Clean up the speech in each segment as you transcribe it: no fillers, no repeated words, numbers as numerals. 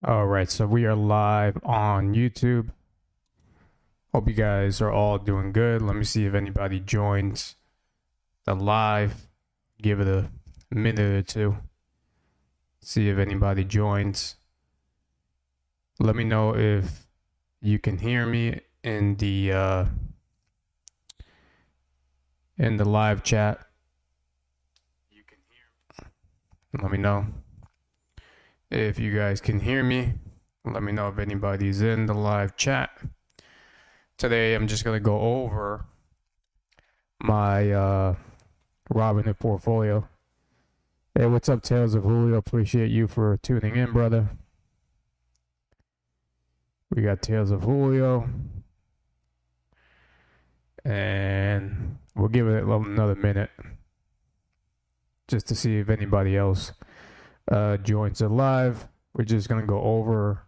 All right, so we are live on YouTube. Hope you guys are all doing good. Let me see if anybody joins the live. Give it a minute or two. See if anybody joins. Let me know if you can hear me in the live chat. You can hear me. Let me know if you guys can hear me. Let me know if anybody's in the live chat. Today, I'm just going to go over my Robinhood portfolio. Hey, what's up, Tales of Julio? Appreciate you for tuning in, brother. We got Tales of Julio. And we'll give it another minute just to see if anybody else joins the live. We're just going to go over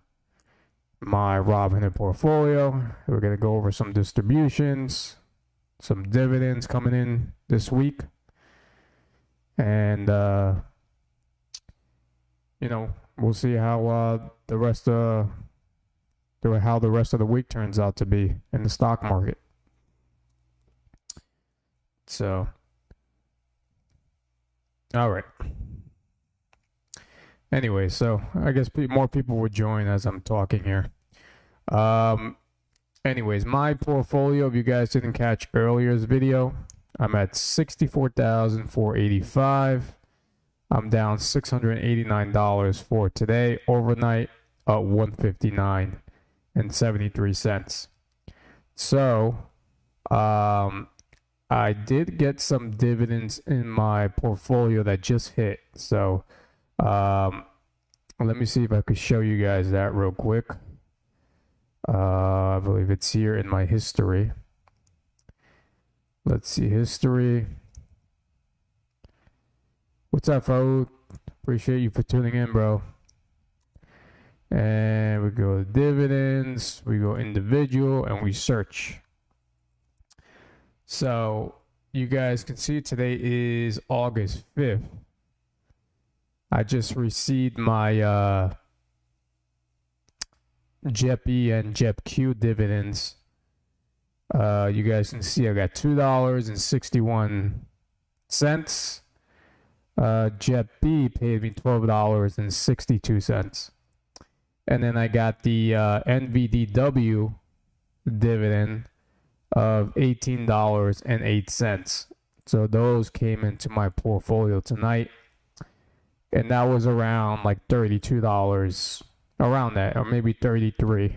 my Robinhood portfolio. We're going to go over some distributions, some dividends coming in this week. And, we'll see how the rest of the week turns out to be in the stock market. So, all right. Anyway, so I guess more people would join as I'm talking here. Anyways, my portfolio, if you guys didn't catch earlier's video, I'm at $64,485. I'm down $689 for today. Overnight, $159.73. So, I did get some dividends in my portfolio that just hit. So, let me see if I could show you guys that real quick. I believe it's here in my history. Let's see, history. What's up, Faoud? Appreciate you for tuning in, bro. And we go to dividends, we go individual, and we search. So you guys can see today is August 5th. I just received my JEP-E and JEP-Q dividends. You guys can see I got $2.61. JEP-B paid me $12.62. And then I got the NVDW dividend of $18.08. So those came into my portfolio tonight. And that was around like $32, around that, or maybe $33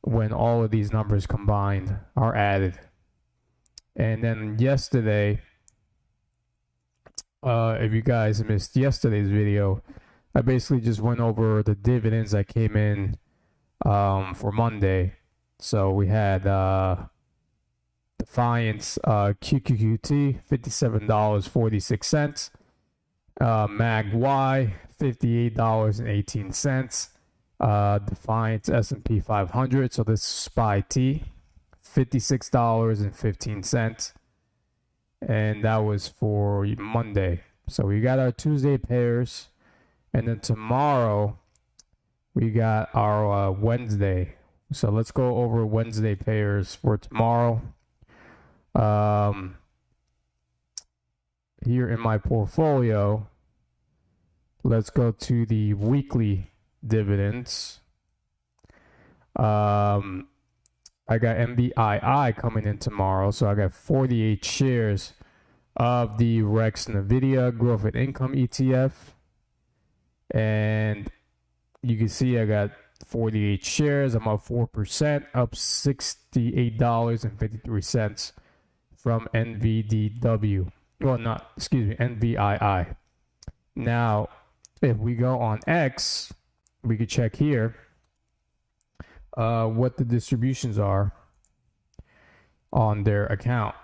when all of these numbers combined are added. And then yesterday, if you guys missed yesterday's video, I basically just went over the dividends that came in for Monday. So we had Defiance QQQT, $57.46. MAGY, $58.18. Defiance S&P 500, so this is SPY T, $56.15. And that was for Monday. So we got our Tuesday pairs. And then tomorrow, we got our Wednesday. So let's go over Wednesday pairs for tomorrow. Here in my portfolio, let's go to the weekly dividends. I got MBII coming in tomorrow, so I got 48 shares of the Rex NVIDIA Growth and Income ETF. And you can see I got 48 shares. I'm up 4%, up $68.53 from NVDW. Well, NVII. Now, if we go on X, we could check here what the distributions are on their account.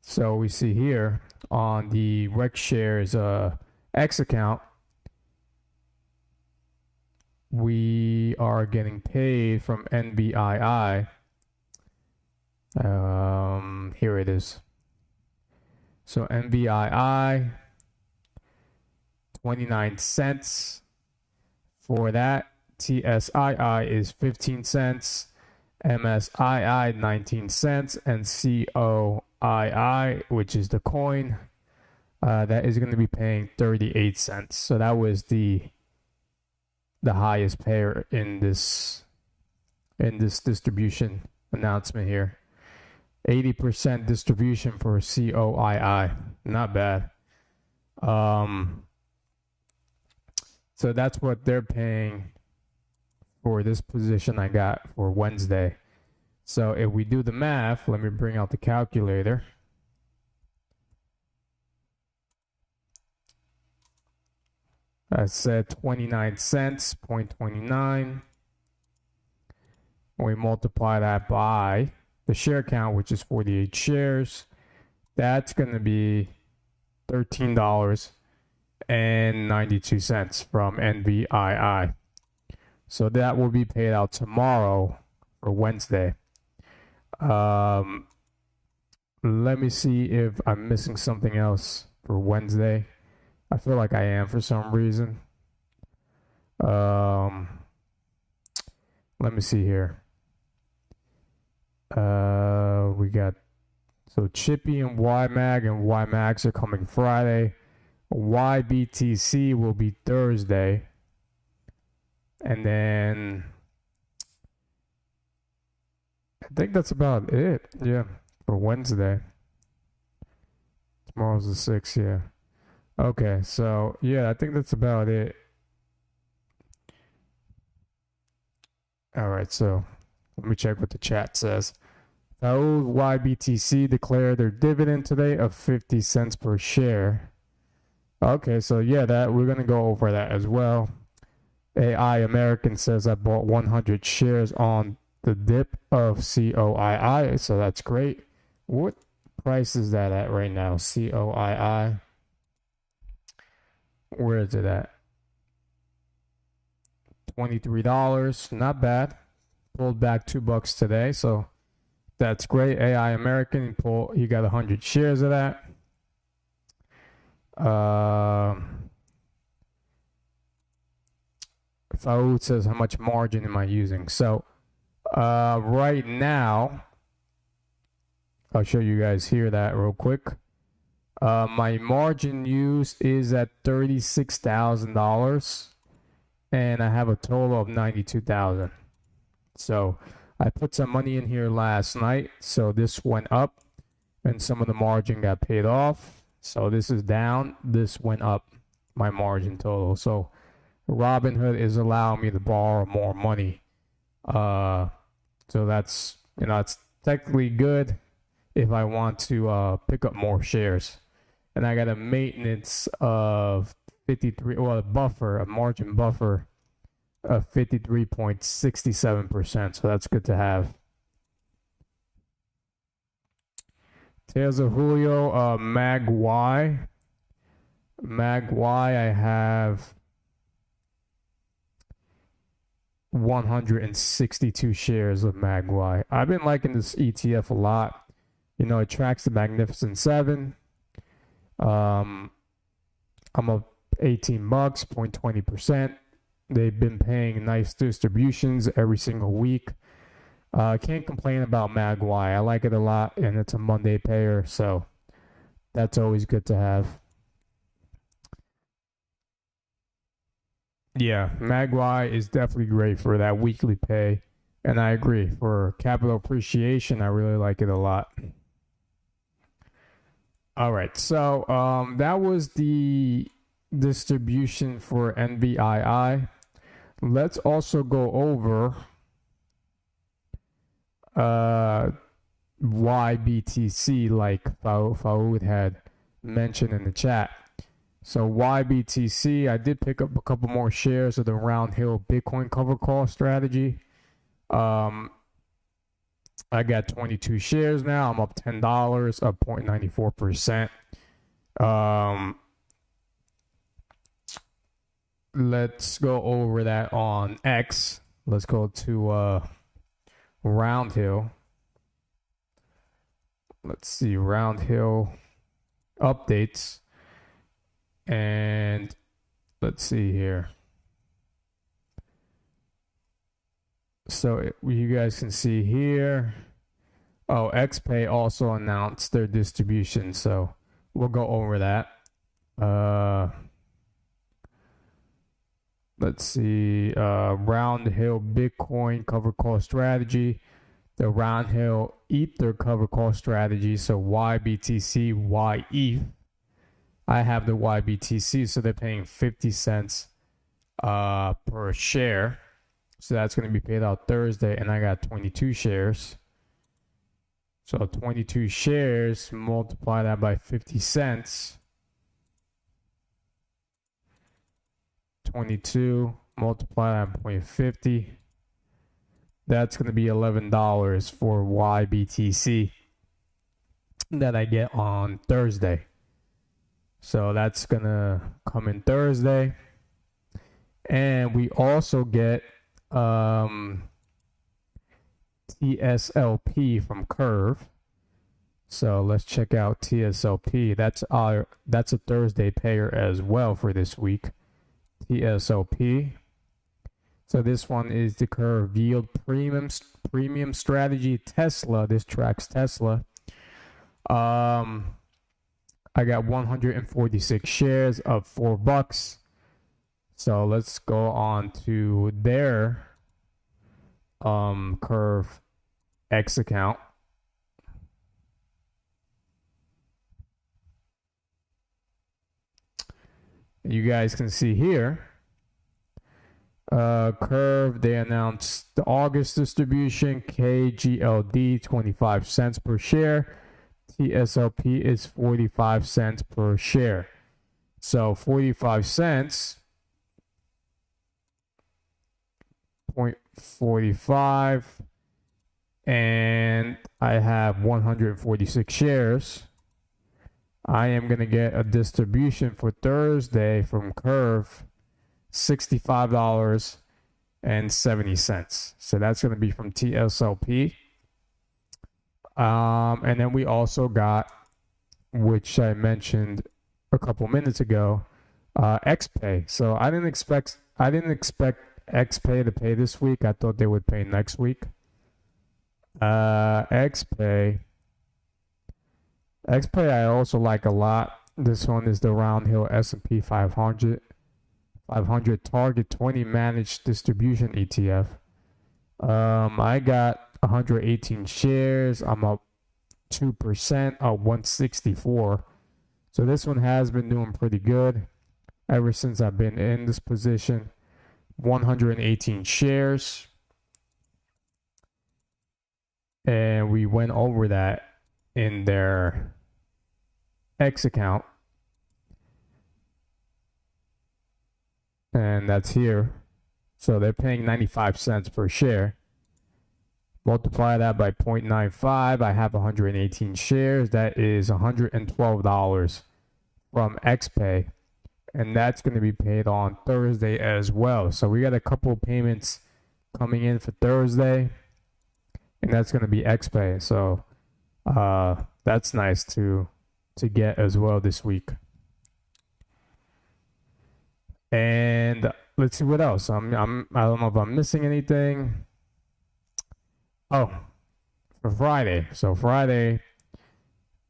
So we see here on the RexShares X account, we are getting paid from NBII. Here it is. So NBII 29 cents for that. TSII is 15 cents. MSII 19 cents. And COII, which is the coin, that is going to be paying 38 cents. So that was the highest payer in this distribution announcement here. 80% distribution for COII. Not bad. So that's what they're paying for this position I got for Wednesday. So if we do the math, let me bring out the calculator. I said 29 cents, 0.29. We multiply that by the share count, which is 48 shares. That's going to be $13.92 from NVII. So that will be paid out tomorrow for Wednesday. Let me see if I'm missing something else for Wednesday. I feel like I am for some reason. Let me see here. We got, so Chippy and YMAG and YMAX are coming Friday. YBTC will be Thursday. And then I think that's about it. Yeah, for Wednesday. Tomorrow's the 6th, yeah. Okay, so yeah, I think that's about it. All right, so let me check what the chat says. Faoud YBTC declared their dividend today of 50 cents per share. Okay, so yeah, that we're gonna go over that as well. AI American says I bought 100 shares on the dip of COII, so that's great. What price is that at right now? COII. Where is it at? $23. Not bad. Pulled back $2 today, so that's great. AI American, he got 100 shares of that. Faoud says, how much margin am I using? So right now, I'll show you guys here that real quick. My margin use is at $36,000, and I have a total of $92,000. So I put some money in here last night, so this went up, and some of the margin got paid off. So this is down, this went up, my margin total. So Robinhood is allowing me to borrow more money. So that's, it's technically good if I want to pick up more shares. And I got a maintenance of 53, well, a margin buffer of 53.67%. So that's good to have. Tales of Julio, Mag-Y. Mag-Y, I have 162 shares of Mag-Y. I've been liking this ETF a lot. It tracks the Magnificent Seven. I'm up $18, 0.20%. They've been paying nice distributions every single week. Can't complain about Mag-Y. I like it a lot, and it's a Monday payer, so that's always good to have. Yeah, Mag-Y is definitely great for that weekly pay, and I agree. For capital appreciation, I really like it a lot. All right, so that was the distribution for NVII. Let's also go over YBTC, like Faoud had mentioned in the chat. So YBTC, I did pick up a couple more shares of the Round Hill Bitcoin cover call strategy. I got 22 shares now. I'm up $10, up 0.94%. Let's go over that on X. Let's go to Round Hill. Let's see, Round Hill updates. And let's see here. So you guys can see here. Oh, XPay also announced their distribution, so we'll go over that. Let's see. Round Hill Bitcoin cover call strategy. The Round Hill Ether cover call strategy. So YBTC, YETH. I have the YBTC, so they're paying 50 cents per share. So that's going to be paid out Thursday, and I got 22 shares. So 22 shares, multiply that by 50 cents. 22, multiply that by 0.50. That's going to be $11 for YBTC that I get on Thursday. So that's going to come in Thursday. And we also get TSLP from Curve. So let's check out TSLP. That's a Thursday payer as well for this week. TSLP. So this one is the Curve Yield Premium Strategy Tesla. This tracks Tesla. I got 146 shares of $4. So let's go on to their Curve X account. You guys can see here, Curve, they announced the August distribution, KGLD 25 cents per share, TSLP is 45 cents per share. So 45 cents, 0.45, and I have 146 shares. I am going to get a distribution for Thursday from Curve, $65.70. So that's going to be from TSLP. And then we also got, which I mentioned a couple minutes ago, XPay. So I didn't expect XPay to pay this week. I thought they would pay next week. XPay I also like a lot. This one is the Round Hill S&P 500 Target 20 Managed Distribution ETF. I got 118 shares. I'm up 2%, up 164. So this one has been doing pretty good ever since I've been in this position. 118 shares. And we went over that in their X account. And that's here. So they're paying 95 cents per share. Multiply that by 0.95. I have 118 shares. That is $112 from XPay. And that's going to be paid on Thursday as well. So we got a couple of payments coming in for Thursday. And that's going to be XPay. So that's nice to get as well this week. And let's see what else. I don't know if I'm missing anything. Oh, for Friday. So Friday,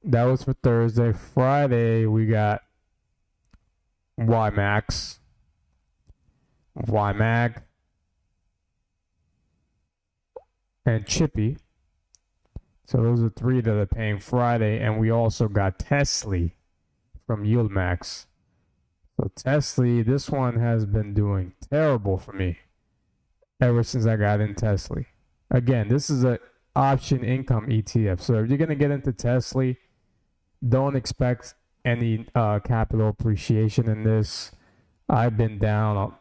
that was for Thursday. Friday, we got YMAG, and Chippy. So those are three that are paying Friday. And we also got Tesla from YieldMax. So Tesla, this one has been doing terrible for me ever since I got in Tesla. Again, this is an option income ETF. So if you're going to get into Tesla, don't expect any capital appreciation in this. I've been down.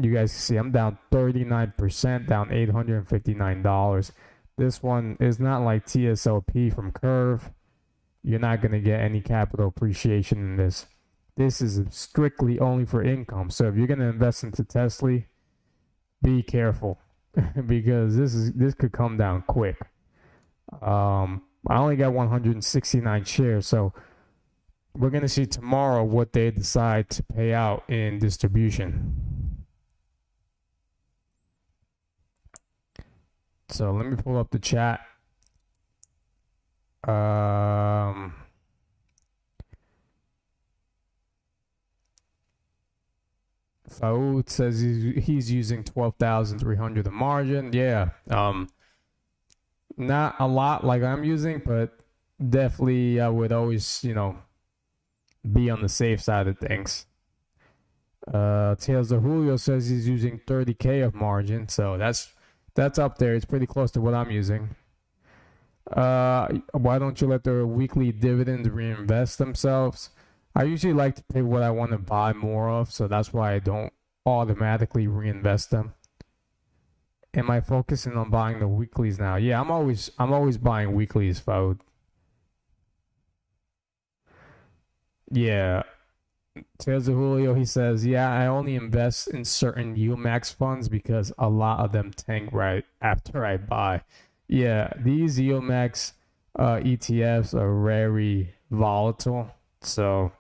You guys can see I'm down 39%, down $859. This one is not like TSLP from Curve. You're not going to get any capital appreciation in this. This is strictly only for income. So if you're going to invest into Tesla, be careful because this could come down quick. I only got 169 shares, so we're going to see tomorrow what they decide to pay out in distribution. So let me pull up the chat. Faoud says he's using 12,300 a margin. Yeah. Not a lot like I'm using, but definitely I would always, be on the safe side of things. Tales of Julio says he's using 30K of margin, so that's up there. It's pretty close to what I'm using. Why don't you let the weekly dividends reinvest themselves? I usually like to pick what I want to buy more of, so that's why I don't automatically reinvest them. Am I focusing on buying the weeklies now? Yeah, I'm always buying weeklies, Foud. Yeah. Tales of Julio, he says, yeah, I only invest in certain UMax funds because a lot of them tank right after I buy. Yeah, these UMax ETFs are very volatile. So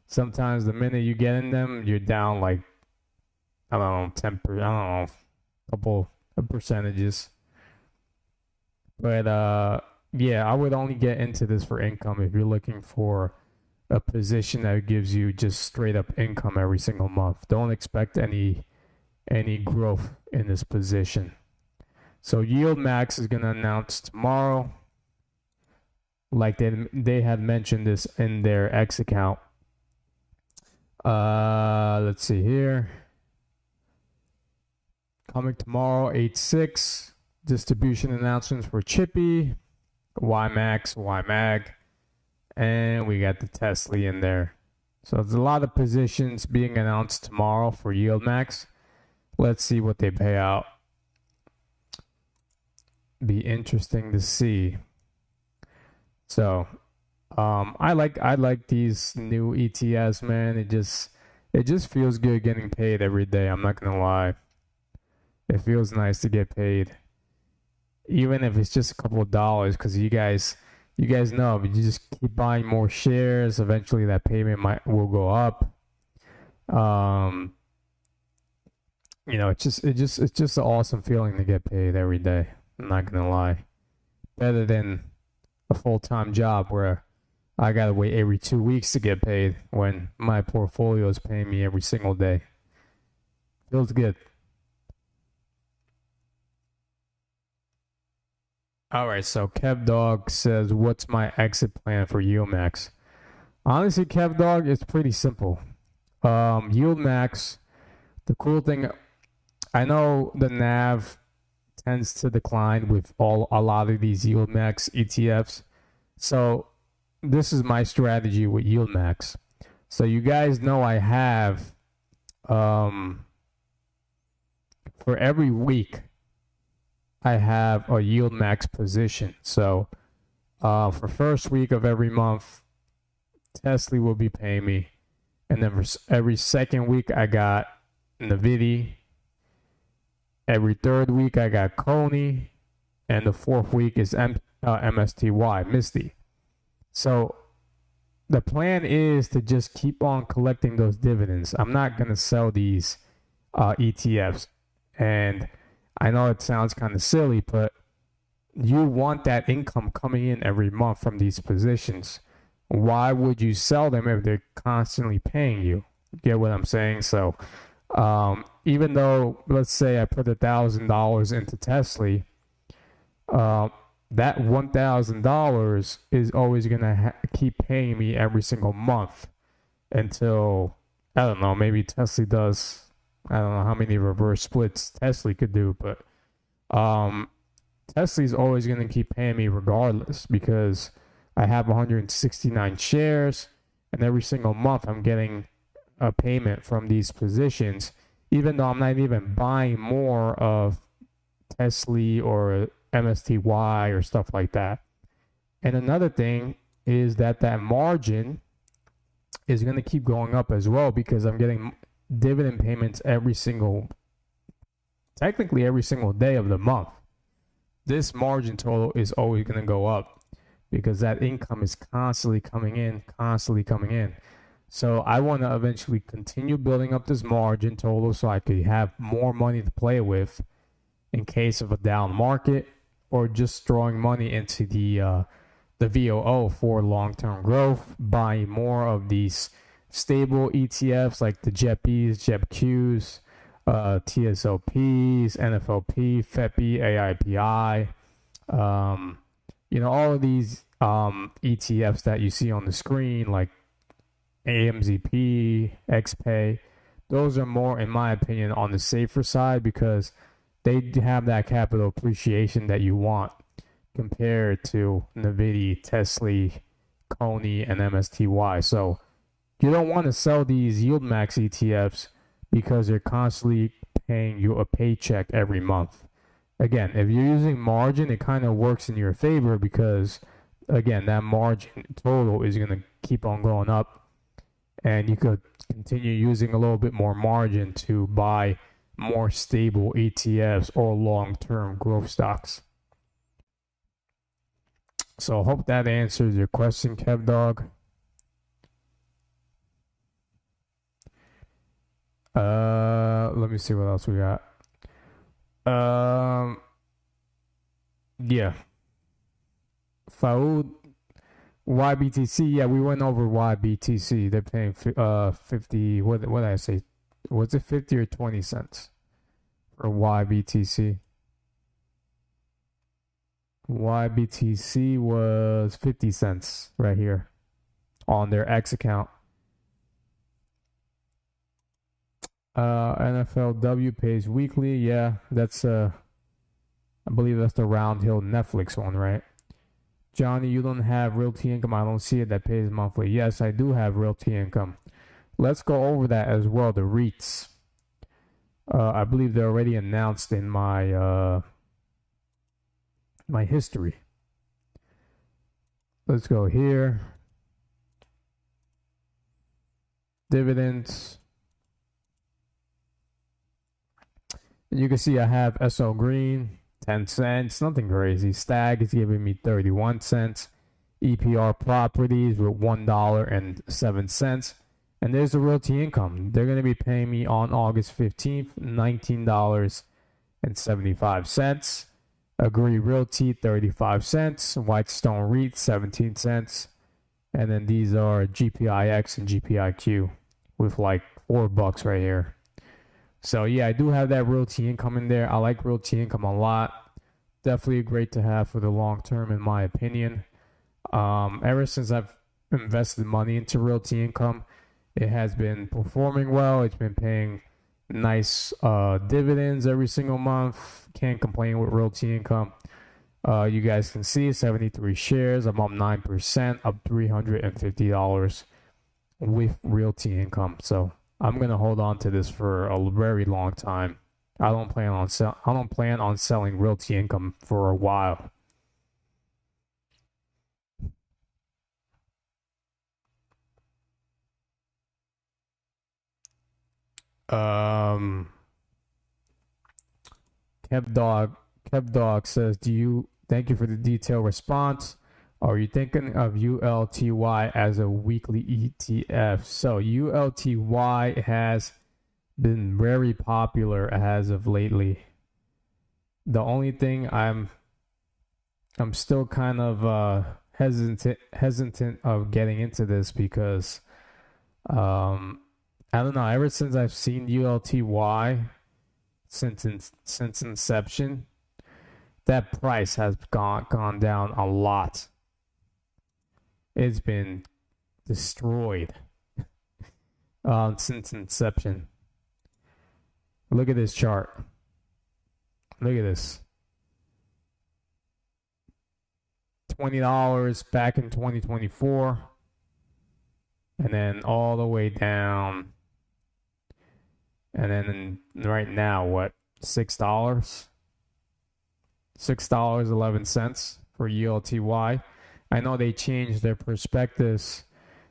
sometimes the minute you get in them, you're down like, I don't know, 10%, I don't know, a couple of percentages. But yeah, I would only get into this for income if you're looking for a position that gives you just straight up income every single month. Don't expect any growth in this position. So Yield Max is going to announce tomorrow, like they had mentioned this in their X account. Let's see here. Coming tomorrow, 8/6. Distribution announcements for Chippy, YMAX, YMAG, and we got the Tesla in there. So there's a lot of positions being announced tomorrow for Yield Max. Let's see what they pay out. Be interesting to see. So I like these new ETFs, man. It just feels good getting paid every day. I'm not gonna lie. It feels nice to get paid, even if it's just a couple of dollars. Because you guys know, if you just keep buying more shares, eventually that payment will go up. It's just an awesome feeling to get paid every day. I'm not gonna lie. Better than a full-time job where I gotta wait every 2 weeks to get paid when my portfolio is paying me every single day. Feels good. All right, so Kev Dog says, what's my exit plan for Yield Max? Honestly, Kev Dog, it's pretty simple. Yield Max, the cool thing, I know the NAV tends to decline with a lot of these Yield Max ETFs. So this is my strategy with Yield Max. So you guys know I have, for every week, I have a Yield Max position. So for first week of every month, Tesla will be paying me. And then for every second week, I got Nvidia. Every third week, I got Coney. And the fourth week is MSTY, Misty. So the plan is to just keep on collecting those dividends. I'm not going to sell these ETFs. And I know it sounds kind of silly, but you want that income coming in every month from these positions. Why would you sell them if they're constantly paying you? Get what I'm saying? So even though, let's say I put $1,000 into Tesla, that $1,000 is always going to keep paying me every single month until, I don't know, maybe Tesla does, I don't know how many reverse splits Tesla could do, but Tesla's always going to keep paying me regardless because I have 169 shares, and every single month I'm getting a payment from these positions, even though I'm not even buying more of Tesla or MSTY or stuff like that. And another thing is that margin is going to keep going up as well because I'm getting dividend payments technically every single day of the month. This margin total is always going to go up because that income is constantly coming in, constantly coming in. So I want to eventually continue building up this margin total so I could have more money to play with in case of a down market, or just throwing money into the VOO for long-term growth, buying more of these stable ETFs like the JEPs, JEPQs, TSLPs, NFLP, FEPI, AIPI, all of these ETFs that you see on the screen, like AMZP, XPay. Those are more, in my opinion, on the safer side because they have that capital appreciation that you want compared to NVIDIA, Tesla, Coney, and MSTY. So you don't want to sell these yield max ETFs because they're constantly paying you a paycheck every month. Again, if you're using margin, it kind of works in your favor because, again, that margin total is going to keep on going up, and you could continue using a little bit more margin to buy more stable ETFs or long-term growth stocks. So I hope that answers your question, KevDog. Let me see what else we got. Yeah. Faoud, YBTC. Yeah, we went over YBTC. They're paying 50. What did I say? Was it 50 or 20 cents for YBTC? YBTC was 50 cents right here on their X account. NFLW pays weekly. Yeah, that's I believe that's the Round Hill Netflix one, right? Johnny, you don't have realty income. I don't see it that pays monthly. Yes, I do have realty income. Let's go over that as well. The REITs. I believe they're already announced in my my history. Let's go here. Dividends. And you can see I have SL Green, 10 cents, nothing crazy. Stag is giving me 31 cents. EPR Properties with $1.07. And there's the realty income. They're going to be paying me on August 15th, $19.75. Agree Realty, 35 cents. Whitestone REIT, 17 cents. And then these are GPIX and GPIQ with like $4 right here. So yeah, I do have that realty income in there. I like realty income a lot. Definitely great to have for the long term, in my opinion. Ever since I've invested money into realty income, it has been performing well. It's been paying nice dividends every single month. Can't complain with realty income. You guys can see 73 shares. I'm up 9%, up $350 with realty income. So I'm gonna hold on to this for a very long time. I don't plan on selling realty income for a while. Kevdog says, thank you for the detailed response. Are you thinking of ULTY as a weekly ETF? So ULTY has been very popular as of lately. The only thing I'm still kind of hesitant of getting into this because I don't know, ever since I've seen ULTY since inception, that price has gone down a lot. It's been destroyed since inception. Look at this chart. Look at this. $20 back in 2024. And then all the way down. And then right now, what? $6? $6.11 for ULTY. I know they changed their prospectus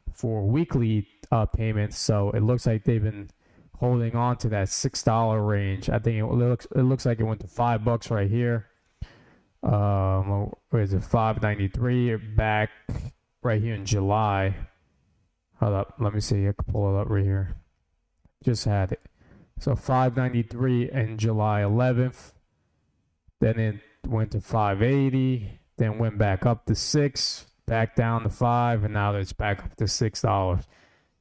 for weekly payments, so it looks like they've been holding on to that $6 range. I think it looks like it went to $5 right here. Where is it? 593 back right here in July. Hold up, let me see. I can pull it up right here. Just had it. So 593 in July 11th. Then it went to 580. Then went back up to 6. Back down to 5, and now it's back up to $6.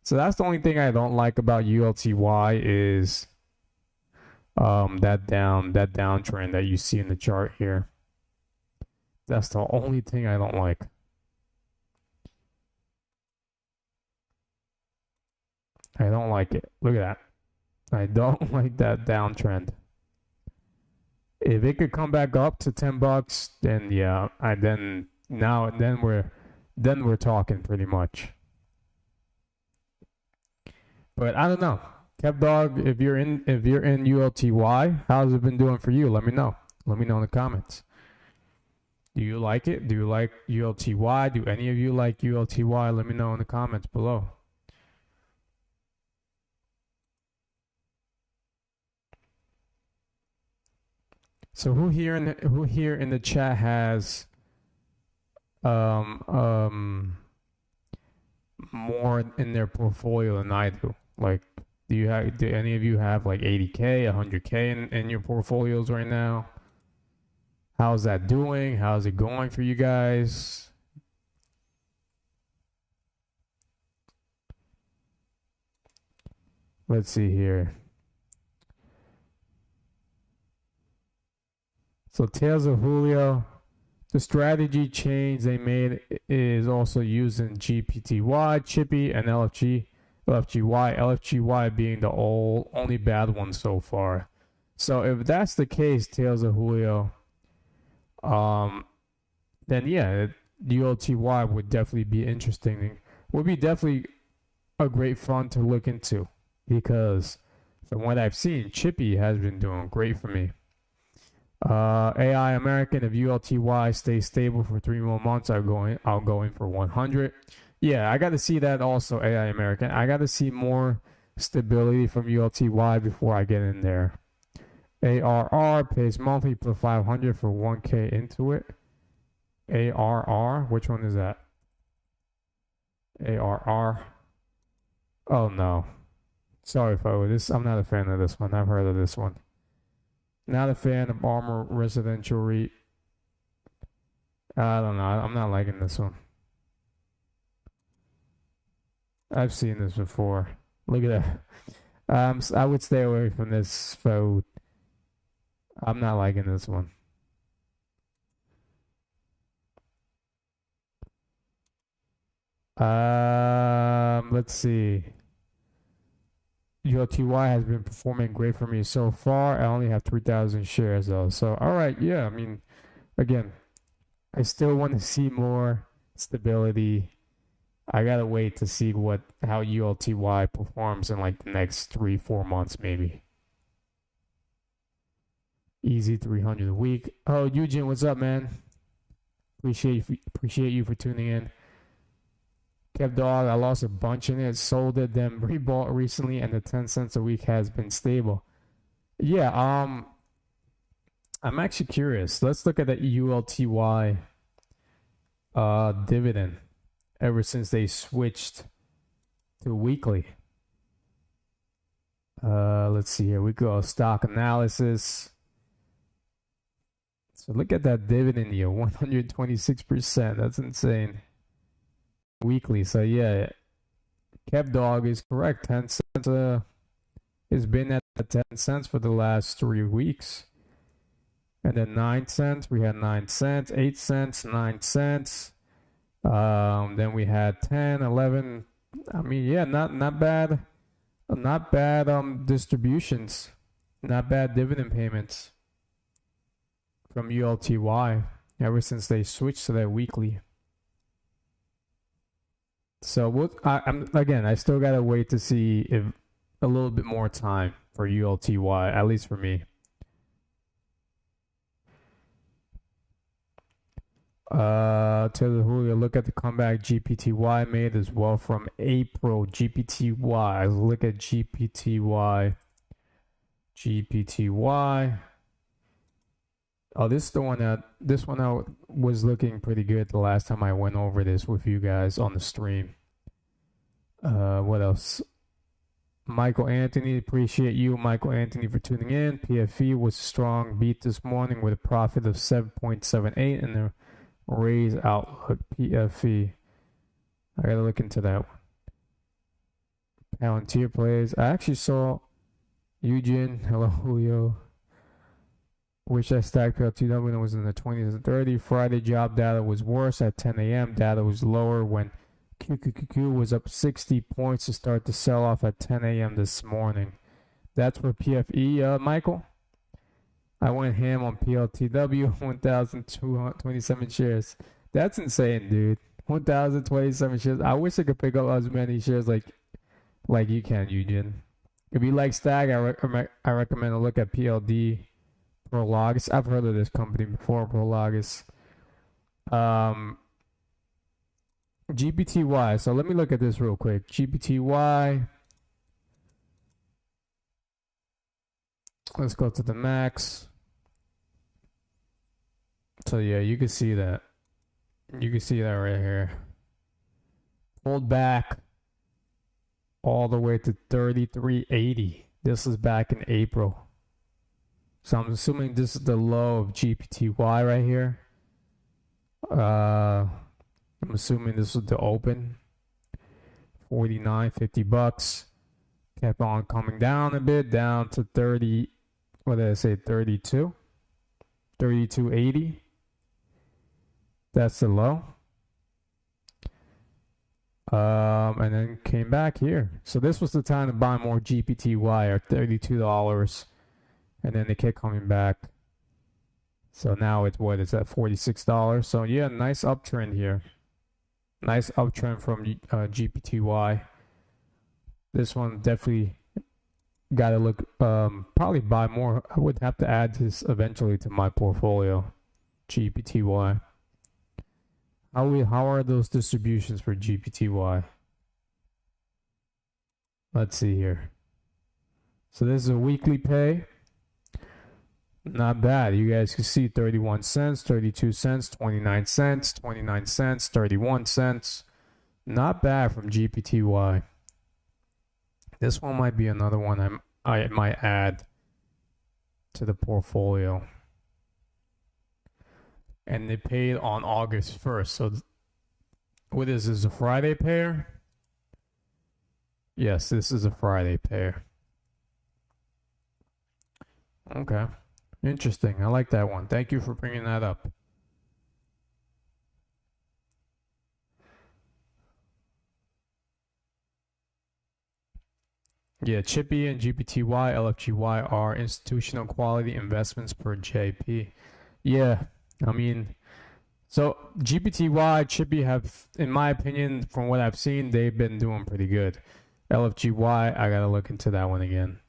So that's the only thing I don't like about ULTY is that downtrend that you see in the chart here. That's the only thing I don't like. I don't like it. Look at that. I don't like that downtrend. If it could come back up to $10, then yeah, then we're talking pretty much. But I don't know. Kev Dog, if you're in ULTY, how's it been doing for you? Let me know. Let me know in the comments. Do you like it? Do you like ULTY? Do any of you like ULTY? Let me know in the comments below. So who here in the chat has more in their portfolio than I do? Like, do any of you have like 80K, 100K in your portfolios right now? How's that doing? How's it going for you guys? Let's see here. So Tales of Julio, the strategy change they made is also using GPTY, Chippy, and LFGY. LFGY being the only bad one so far. So if that's the case, Tales of Julio, then yeah, ULTY would definitely be interesting. Would be definitely a great fund to look into because from what I've seen, Chippy has been doing great for me. AI American, if ULTY stays stable for 3 more months, I'll go in for 100. Yeah, I got to see that also, AI American. I got to see more stability from ULTY before I get in there. ARR pays monthly plus 500 for 1K into it. ARR, which one is that? ARR. Oh no. Sorry, folks. I'm not a fan of this one. I've heard of this one. Not a fan of Armor Residential REIT. I don't know. I'm not liking this one. I've seen this before. Look at that. I would stay away from this phone. I'm not liking this one. Let's see. ULTY has been performing great for me so far. I only have 3,000 shares though. So, all right, yeah. I mean, again, I still want to see more stability. I gotta wait to see how ULTY performs in like the next 3-4 months, maybe. Easy 300 a week. Oh, Eugene, what's up, man? Appreciate you for tuning in. Kev Dog, I lost a bunch in it, sold it, then rebought recently, and the 10 cents a week has been stable. Yeah, I'm actually curious. Let's look at the ULTY dividend ever since they switched to weekly. Let's see here. We go stock analysis. So look at that dividend yield, 126%. That's insane. Weekly. So yeah, Kev Dog is correct. 10 cents has been at 10 cents for the last 3 weeks. And then 9 cents, we had 9 cents, 8 cents, 9 cents. Then we had 10, 11. I mean, yeah, not bad. Not bad distributions. Not bad dividend payments from ULTY ever since they switched to that weekly. So I still gotta wait to see if a little bit more time for ULTY, at least for me. To the Julio, look at the comeback GPTY made as well from April. GPTY, look at GPTY. Oh, this one out was looking pretty good the last time I went over this with you guys on the stream. What else? Michael Anthony, appreciate you, Michael Anthony, for tuning in. PFE was a strong beat this morning with a profit of 7.78 and the raise outlook. PFE. I gotta look into that one. Palantir plays. I actually saw Eugene. Hello, Julio. Wish I stacked PLTW when it was in the 20s and 30s. Friday job data was worse at 10 a.m. Data was lower when QQQQ was up 60 points to start the sell-off at 10 a.m. this morning. That's for PFE, Michael. I went ham on PLTW, 1,227 shares. That's insane, dude. 1,027 shares. I wish I could pick up as many shares like you can, Eugene. If you like Stag, I recommend a look at PLD. Prologis. I've heard of this company before, Prologis. GPTY. So let me look at this real quick. GPTY. Let's go to the max. So yeah, you can see that. You can see that right here. Pulled back all the way to 33.80. This is back in April. So I'm assuming this is the low of GPTY right here. I'm assuming this was the open. 49, 50 bucks. Kept on coming down a bit, down to 30. What did I say? 32. 32.80. That's the low. And then came back here. So this was the time to buy more GPTY at $32. And then they kept coming back. So now it's what? It's at $46. So yeah, nice uptrend here. Nice uptrend from GPTY. This one definitely got to look, probably buy more. I would have to add this eventually to my portfolio. GPTY. How are those distributions for GPTY? Let's see here. So this is a weekly pay. Not bad. You guys can see 31 cents, 32 cents, 29 cents, 29 cents, 31 cents. Not bad from GPTY. This one might be another one I might add to the portfolio. And they paid on August 1st. So what is this, a Friday pair? Yes, this is a Friday pair. Okay. Interesting. I like that one. Thank you for bringing that up. Yeah, Chippy and GPTY, LFGY are institutional quality investments per JP. Yeah, I mean, so GPTY, Chippy have, in my opinion, from what I've seen, they've been doing pretty good. LFGY, I gotta look into that one again.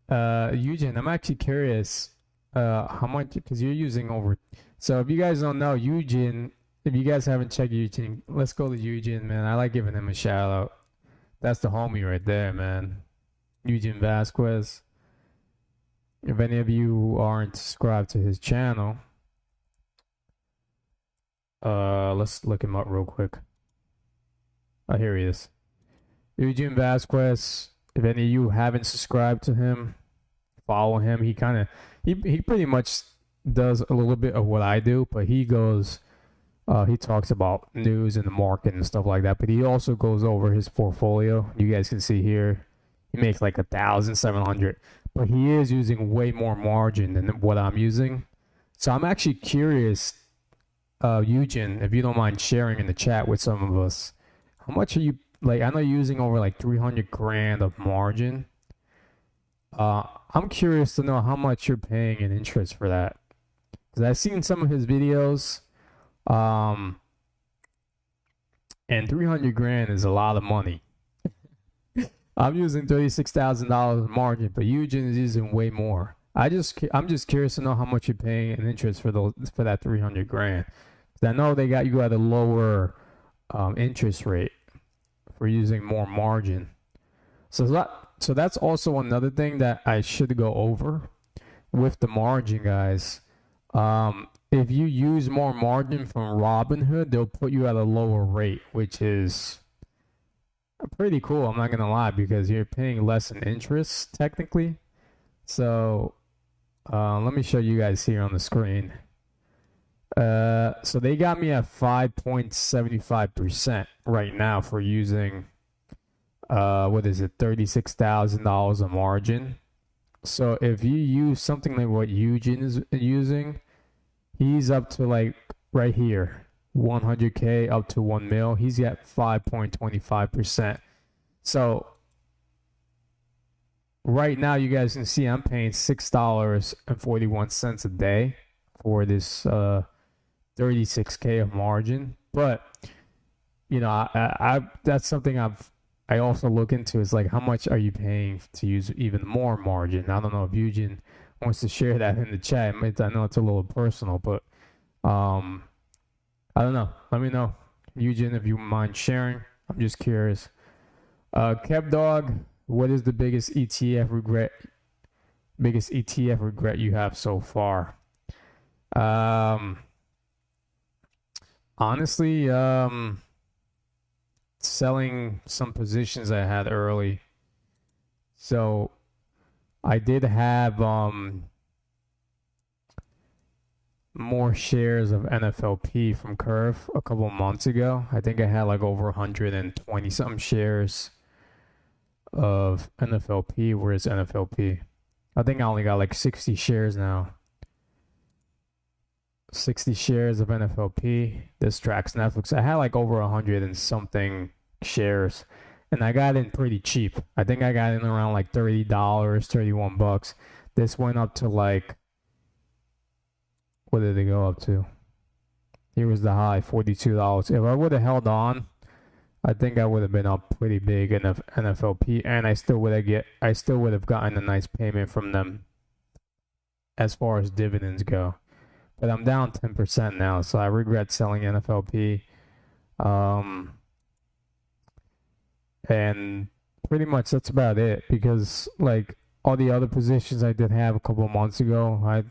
Eugene, I'm actually curious how much, because you're using over. So if you guys don't know, Eugene, if you guys haven't checked Eugene, let's go to Eugene, man. I like giving him a shout out. That's the homie right there, man. Eugene Vasquez. If any of you aren't subscribed to his channel, let's look him up real quick. Oh, here he is. Eugene Vasquez. If any of you haven't subscribed to him, follow him. He pretty much does a little bit of what I do, but he goes, he talks about news and the market and stuff like that. But he also goes over his portfolio. You guys can see here, he makes like 1,700, but he is using way more margin than what I'm using. So I'm actually curious, Eugene, if you don't mind sharing in the chat with some of us, how much are you? Like, I know you're using over like 300 grand of margin. I'm curious to know how much you're paying in interest for that. Because I've seen some of his videos. And 300 grand is a lot of money. I'm using $36,000 margin, but Eugene is using way more. I'm just curious to know how much you're paying in interest for that 300 grand. Because I know you got a lower interest rate for using more margin. So that's also another thing that I should go over with the margin, guys. If you use more margin from Robinhood, they'll put you at a lower rate, which is pretty cool. I'm not gonna lie, because you're paying less in interest technically. So let me show you guys here on the screen. So they got me at 5.75% right now for using what is it, $36,000 a margin. So if you use something like what Eugene is using, he's up to like right here, 100K up to 1 mil. He's at 5.25%. So right now, you guys can see I'm paying $6.41 a day for this 36K of margin. But you know, I that's something I also look into, is like, how much are you paying to use even more margin? I don't know if Eugene wants to share that in the chat. I know it's a little personal, but I don't know. Let me know, Eugene, if you mind sharing. I'm just curious. Kev Dog, what is the biggest ETF regret? Biggest ETF regret you have so far? Honestly, selling some positions I had early. So I did have more shares of NFLP from Curve a couple months ago. I think I had like over 120 something shares of NFLP. Where's NFLP? I think I only got like 60 shares now. 60 shares of NFLP. This tracks Netflix. I had like over 100 and something shares, and I got in pretty cheap. I think I got in around like $30, 31 bucks. This went up to like, what did it go up to? Here was the high, $42. If I would have held on, I think I would have been up pretty big in NFLP, and I still would have gotten a nice payment from them as far as dividends go. But I'm down 10% now, so I regret selling NFLP. And pretty much that's about it, because like all the other positions I did have a couple of months ago, I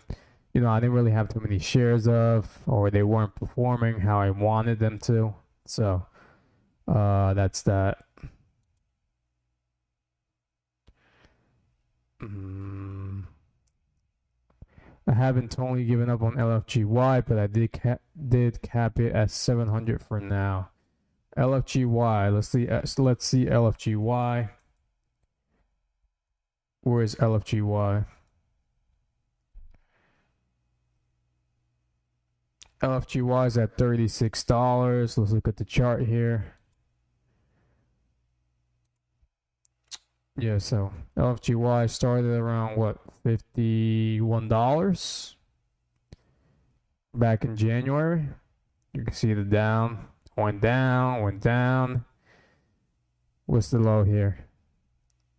didn't really have too many shares of, or they weren't performing how I wanted them to. So that's that. I haven't totally given up on LFGY, but I did cap it at 700 for now. LFGY, let's see LFGY. Where is LFGY? LFGY is at $36. Let's look at the chart here. Yeah, so LFGY started around what, $51 back in January. You can see the down, went down. What's the low here?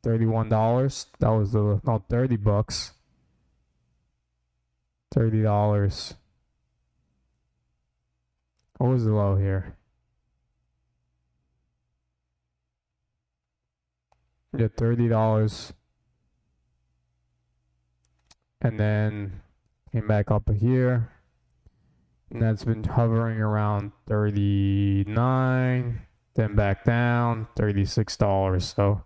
$31. That was the, no, 30 bucks. $30. What was the low here? Yeah, $30. And then came back up here. And that's been hovering around 39. Then back down, $36. So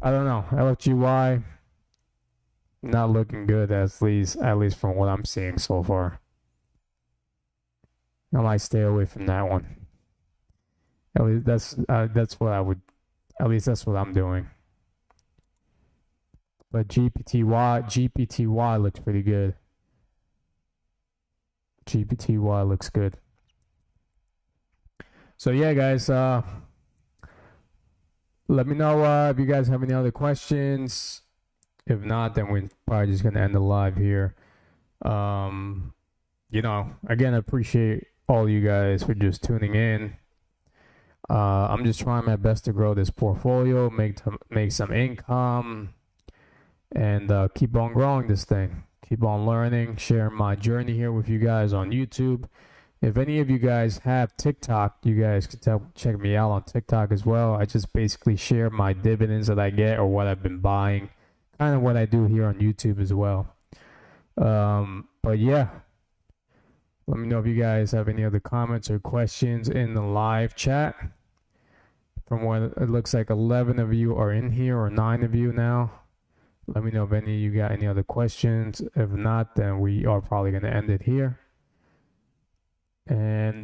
I don't know. LFGY not looking good, at least from what I'm seeing so far. I might stay away from that one. At least that's what I would. At least that's what I'm doing. But GPTY looks pretty good. GPTY looks good. So yeah, guys. Let me know if you guys have any other questions. If not, then we're probably just gonna end the live here. Again, I appreciate all you guys for just tuning in. I'm just trying my best to grow this portfolio, make some income, and keep on growing this thing. Keep on learning, sharing my journey here with you guys on YouTube. If any of you guys have TikTok, you guys can check me out on TikTok as well. I just basically share my dividends that I get or what I've been buying, kind of what I do here on YouTube as well. But yeah, let me know if you guys have any other comments or questions in the live chat. From what it looks like, 11 of you are in here, or 9 of you now. Let me know if any of you got any other questions. If not, then we are probably going to end it here. And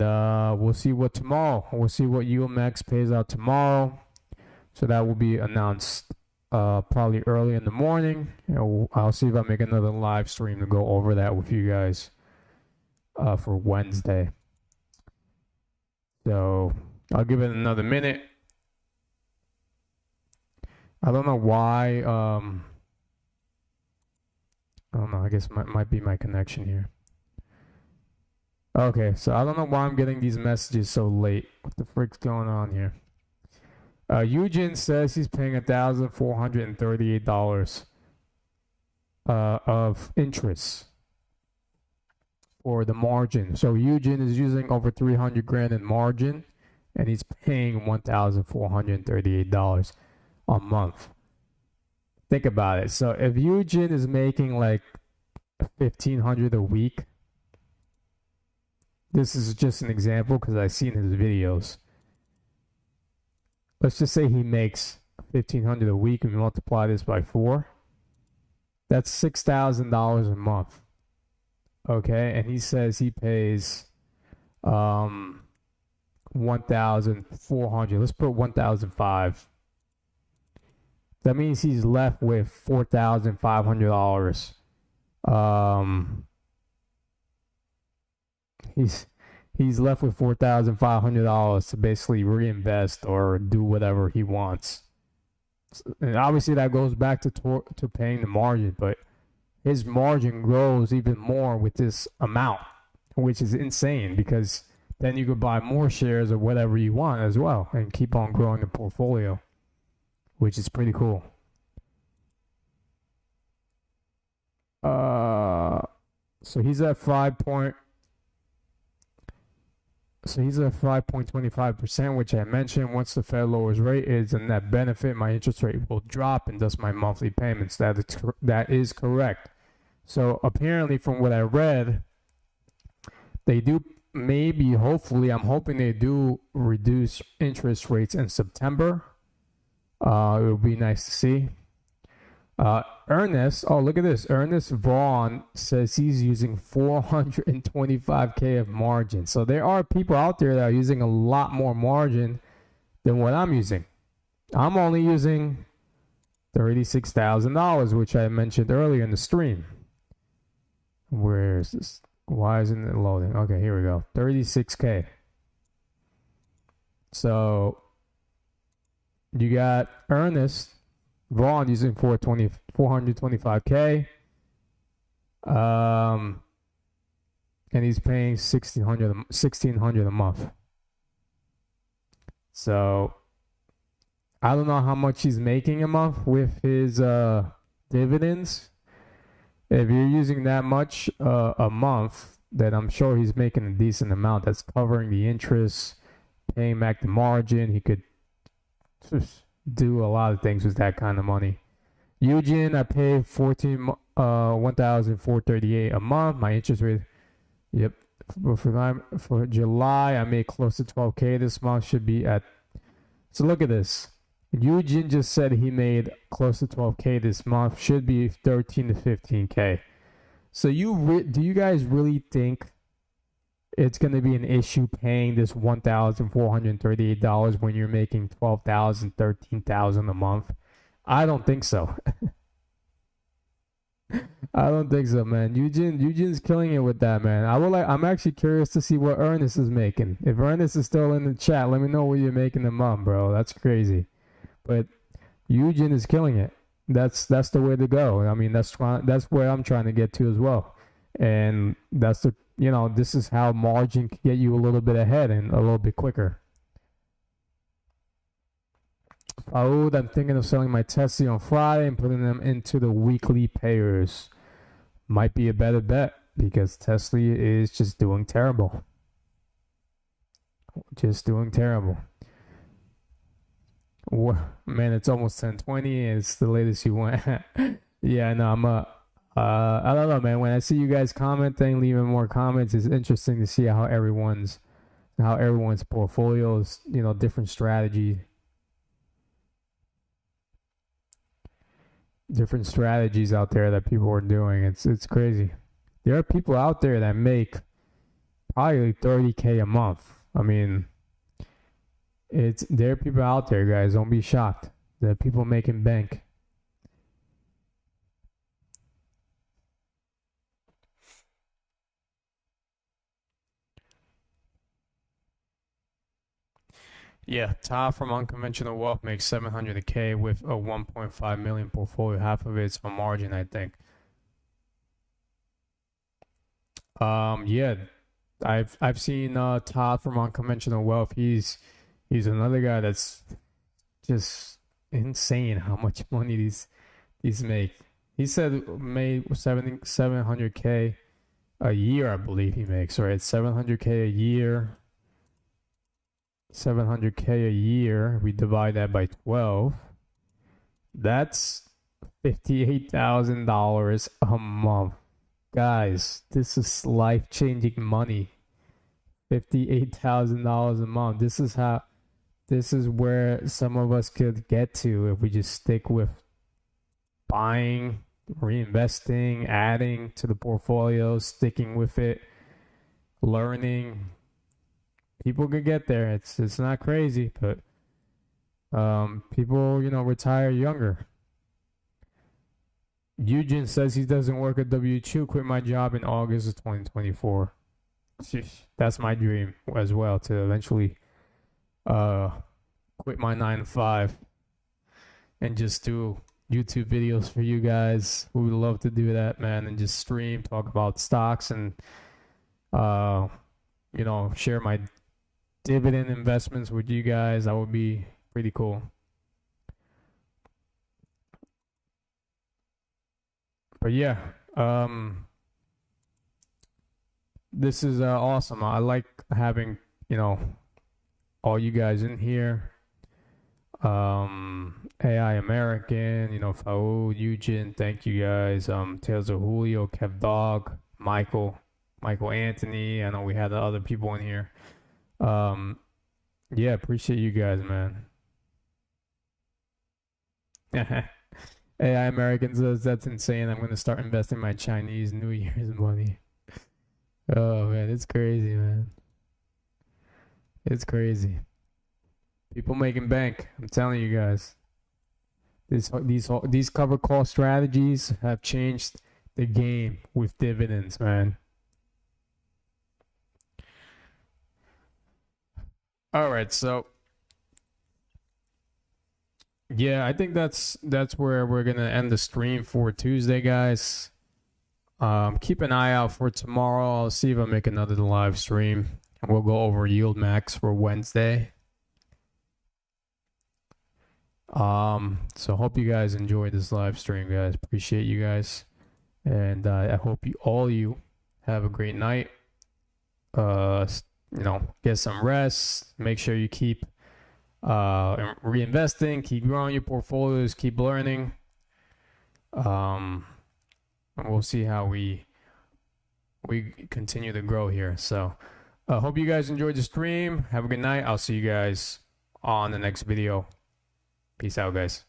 we'll see what tomorrow. We'll see what UMX pays out tomorrow. So that will be announced probably early in the morning. I'll see if I make another live stream to go over that with you guys for Wednesday. So I'll give it another minute. I don't know why. I don't know. I guess it might be my connection here. Okay, so I don't know why I'm getting these messages so late. What the frick's going on here? Eugene says he's paying $1,438 of interest for the margin. So Eugene is using over 300 grand in margin, and he's paying $1,438 a month. Think about it. So if Eugene is making like $1,500 a week, this is just an example because I've seen his videos. Let's just say he makes $1,500 a week and we multiply this by 4. That's $6,000 a month. Okay, and he says he pays $1,400. Let's put $1,500. That means he's left with $4,500. He's left with $4,500 to basically reinvest or do whatever he wants. And obviously that goes back to paying the margin, but his margin grows even more with this amount, which is insane because then you could buy more shares of whatever you want as well and keep on growing the portfolio, which is pretty cool. So he's at 5.25%, which I mentioned. Once the Fed lowers rate, is a net benefit. My interest rate will drop, and thus my monthly payments. That is correct. So apparently, from what I read, they do hopefully, I'm hoping they do reduce interest rates in September. It would be nice to see. Ernest, oh look at this. Ernest Vaughn says he's using 425K of margin. So there are people out there that are using a lot more margin than what I'm using. I'm only using $36,000, which I mentioned earlier in the stream. Where is this? Why isn't it loading? Okay, here we go. 36K. So you got Ernest Vaughn using 425K. And he's paying $1,600 a month. So I don't know how much he's making a month with his dividends. If you're using that much a month, then I'm sure he's making a decent amount. That's covering the interest, paying back the margin. He could do a lot of things with that kind of money. Eugene, I pay $1,438 a month. My interest rate, yep. For July, I made close to 12K. This month should be at. So look at this. Eugene just said he made close to 12K this month. Should be 13 to 15K. So do you guys really think it's going to be an issue paying this $1,438 when you're making $12,000, $13,000 a month? I don't think so. I don't think so, man. Eugene's killing it with that, man. I'm actually curious to see what Ernest is making. If Ernest is still in the chat, let me know what you're making a month, bro. That's crazy. But Eugene is killing it. That's the way to go. I mean, that's where I'm trying to get to as well. And this is how margin can get you a little bit ahead and a little bit quicker. Faoud, I'm thinking of selling my Tesla on Friday and putting them into the weekly payers. Might be a better bet because Tesla is just doing terrible. Just doing terrible. Man, it's almost 10:20 and it's the latest you went. Yeah, no, I don't know, man. When I see you guys commenting, leaving more comments, it's interesting to see how everyone's portfolios, different strategies out there that people are doing. It's crazy. There are people out there that make probably 30K a month. I mean, there are people out there, guys. Don't be shocked. There are people making bank. Yeah, Todd from Unconventional Wealth makes 700K with a 1.5 million portfolio. Half of it's on margin, I think. Yeah, I've seen Todd from Unconventional Wealth. He's another guy that's just insane how much money these make. He said made 700K a year, I believe he makes, right? 700K a year. 700K a year. We divide that by 12. That's $58,000 a month. Guys, this is life-changing money. $58,000 a month. This is where some of us could get to if we just stick with buying, reinvesting, adding to the portfolio, sticking with it, learning. People could get there. It's not crazy, but people, retire younger. Eugene says he doesn't work at W2, quit my job in August of 2024. That's my dream as well, to eventually quit my 9 to 5 and just do YouTube videos for you guys. We would love to do that, man, and just stream, talk about stocks, and share my dividend investments with you guys. That would be pretty cool. But yeah, this is awesome. I like having, all you guys in here. AI American, Faoud, Eugene, thank you guys. Tales of Julio, Kev Dog, Michael Anthony. I know we had the other people in here. Yeah, appreciate you guys, man. AI American says that's insane. I'm gonna start investing my Chinese New Year's money. Oh man, it's crazy, man. It's crazy. People making bank. I'm telling you guys. These cover call strategies have changed the game with dividends, man. All right, so yeah, I think that's where we're gonna end the stream for Tuesday, guys. Keep an eye out for tomorrow. I'll see if I make another live stream. We'll go over yield max for Wednesday. So hope you guys enjoyed this live stream, guys. Appreciate you guys, and I hope you have a great night. Get some rest. Make sure you keep reinvesting, keep growing your portfolios, keep learning. And we'll see how we continue to grow here. So hope you guys enjoyed the stream. Have a good night. I'll see you guys on the next video. Peace out, guys.